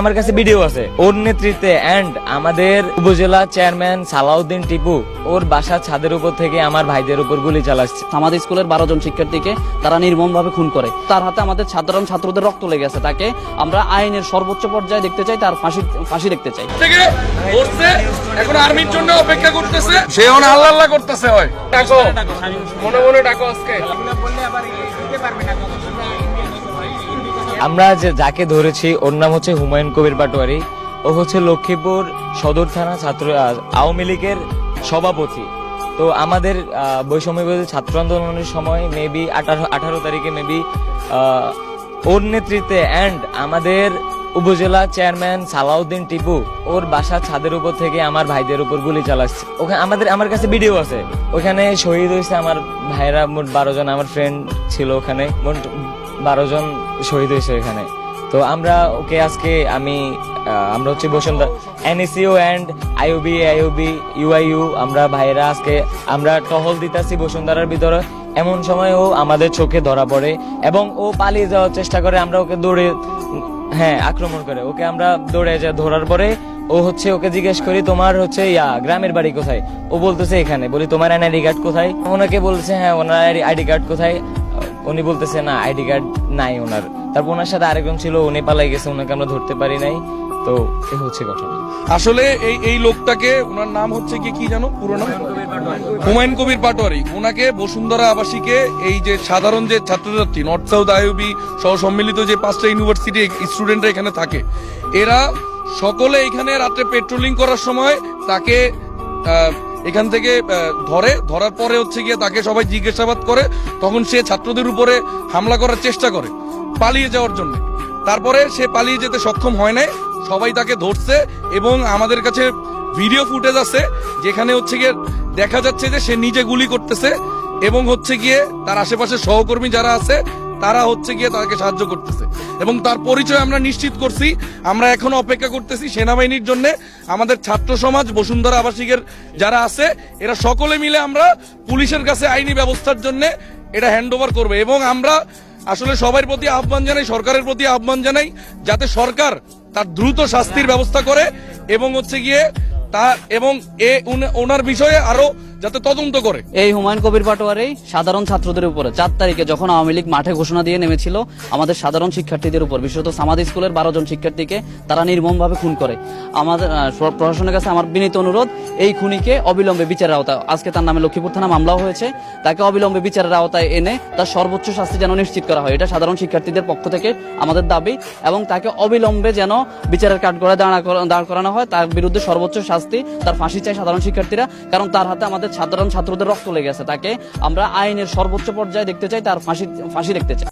আমার কাছে ভিডিও আছে ওর নেতৃত্বে এন্ড আমাদের উপজেলা চেয়ারম্যান সালাউদ্দিন টিপু ওর বাসার ছাদের উপর থেকে আমার ভাইদের উপর গুলি চালাচ্ছে। আমাদের স্কুলের 12 জন শিক্ষার্থীকে তারা নির্মমভাবে খুন করে। তার হাতে আমাদের সাধারণ ছাত্রদের রক্ত লেগে আছে। তাকে আমরা আইনের সর্বোচ্চ পর্যায়ে দেখতে চাই, তার ফাঁসি দেখতে চাই। এখন আর্মির জন্য অপেক্ষা করতেছে, সে এখন আল্লাহ করতেছে। হয় ডাকো, মনে মনে ডাকো আজকে। আমরা যে যাকে ধরেছি ওর নাম হচ্ছে হুমায়ুন কবির পাটোয়ারি। ও হচ্ছে লক্ষ্মীপুর সদর থানা ছাত্র আওয়ামী লীগের সভাপতি। তো আমাদের বৈষম্য বিরোধী ছাত্র আন্দোলনের সময় মেবি 18 তারিখে মেবি ওর নেতৃত্বে এন্ড আমাদের উপজেলা চেয়ারম্যান সালাউদ্দিন টিপু ওর বাসার ছাদের উপর থেকে আমার ভাইদের উপর গুলি চালাচ্ছে। ওখানে আমার কাছে ভিডিও আছে। ওখানে শহীদ হয়েছে আমার ভাইরা মোট 12 জন। আমার ফ্রেন্ড ছিল ওখানে, মোট 12 জন শহীদ হয়েছে এখানে। তো আমরা ওকে আজকে আমরা হচ্ছে Bashundhara NSU and IOB UIU আমরা ভাইরা আজকে আমরা টহল দিতেছি বসুন্ধরার ভিতরে। এমন সময় ও আমাদের চোখে ধরা পড়ে এবং ও পালিয়ে যাওয়ার চেষ্টা করে। আমরা ওকে দৌড়ে আক্রমণ করে ওকে আমরা দৌড়ে যাই। ধরার পরে ওকে জিজ্ঞেস করি তোমার হচ্ছে গ্রামের বাড়ি কোথায়। ও বলতেছে এখানে। বলি তোমার আইডি কার্ড কোথায়? ওনাকে বলছে হ্যাঁ ওনার আইডি কার্ড কোথায়। উনি বলতেছে না আইডি কার্ড নাই ওনার। তারপর ওনার সাথে আরেকজন ছিল, উনি পালাই গেছে, ওনাকে আমরা ধরতে পারি নাই। তো এই হচ্ছে ঘটনা। আসলে এই লোকটাকে, ওনার নাম হচ্ছে কি জানো পুরো নাম? হুমায়ুন কবির পাটোয়ারি। ওনাকে বসুন্ধরা আবাসিকে এই যে সাধারণ যে ছাত্রছাত্রী নর্থ সাউথ আইওবি সহ সম্মিলিত যে 5টা ইউনিভার্সিটি স্টুডেন্টরা এখানে থাকে, এরা সকলে এখানে রাত্রে পেট্রোলিং করার সময় তাকে এখান থেকে ধরার পরে হচ্ছে গিয়ে তাকে সবাই জিজ্ঞাসাবাদ করে। তখন সে ছাত্রদের উপরে হামলা করার চেষ্টা করে পালিয়ে যাওয়ার জন্য। তারপরে সে পালিয়ে যেতে সক্ষম হয় নাই, সবাই তাকে ধরছে এবং আমাদের কাছে ভিডিও ফুটেজ আছে যেখানে হচ্ছে গিয়ে দেখা যাচ্ছে যে সে নিজে গুলি করতেছে এবং হচ্ছে গিয়ে তার আশেপাশে সহকর্মী যারা আছে তারা হচ্ছে গিয়ে তাকে সাহায্য করতেছে এবং তার পরিচয় আমরা নিশ্চিত করছি। আমরা এখনো অপেক্ষা করতেছি সেনাবাহিনীর জন্য। আমাদের ছাত্র সমাজ বসুন্ধরা আবাসিকের যারা আছে এরা সকলে মিলে আমরা পুলিশের কাছে আইনি ব্যবস্থার জন্য এটা হ্যান্ড ওভার করবে এবং আমরা আসলে সবার প্রতি আহ্বান জানাই, সরকারের প্রতি আহ্বান জানাই যাতে সরকার তার দ্রুত শাস্তির ব্যবস্থা করে এবং হচ্ছে গিয়ে ওনার বিষয়ে আরো যাতে তদন্ত করে। এই হুমায়ুন কবির পাটোয়ারি সাধারণ ছাত্রদের উপরে 4 তারিখে যখন আওয়ামী লীগ মাঠে ঘোষণা দিয়ে নেমেছিল আমাদের সাধারণ শিক্ষার্থীদের উপর, বিশেষত আমাদের স্কুলের 12 জন শিক্ষার্থীকে তারা নির্মমভাবে খুন করে। আমাদের প্রশাসনের কাছে আমার বিনীত অনুরোধ, এই খুনিকে অবিলম্বে বিচারের আওতায়, আজকে তার নামে লক্ষ্মীপুর থানা মামলাও হয়েছে, তাকে অবিলম্বে বিচারের আওতায় এনে তার সর্বোচ্চ শাস্তি যেন নিশ্চিত করা হয়। এটা সাধারণ শিক্ষার্থীদের পক্ষ থেকে আমাদের দাবি এবং তাকে অবিলম্বে যেন বিচারের কাঠগড়ায় দাঁড় করানো হয়। তার বিরুদ্ধে সর্বোচ্চ শাস্তি, তার ফাঁসি চাই সাধারণ শিক্ষার্থীরা, কারণ তার হাতে আমাদের সাধারণ ছাত্রদের রক্ত লেগে আছে। তাকে আমরা আইনের সর্বোচ্চ পর্যায়ে দেখতে চাই, তার ফাঁসি দেখতে চাই।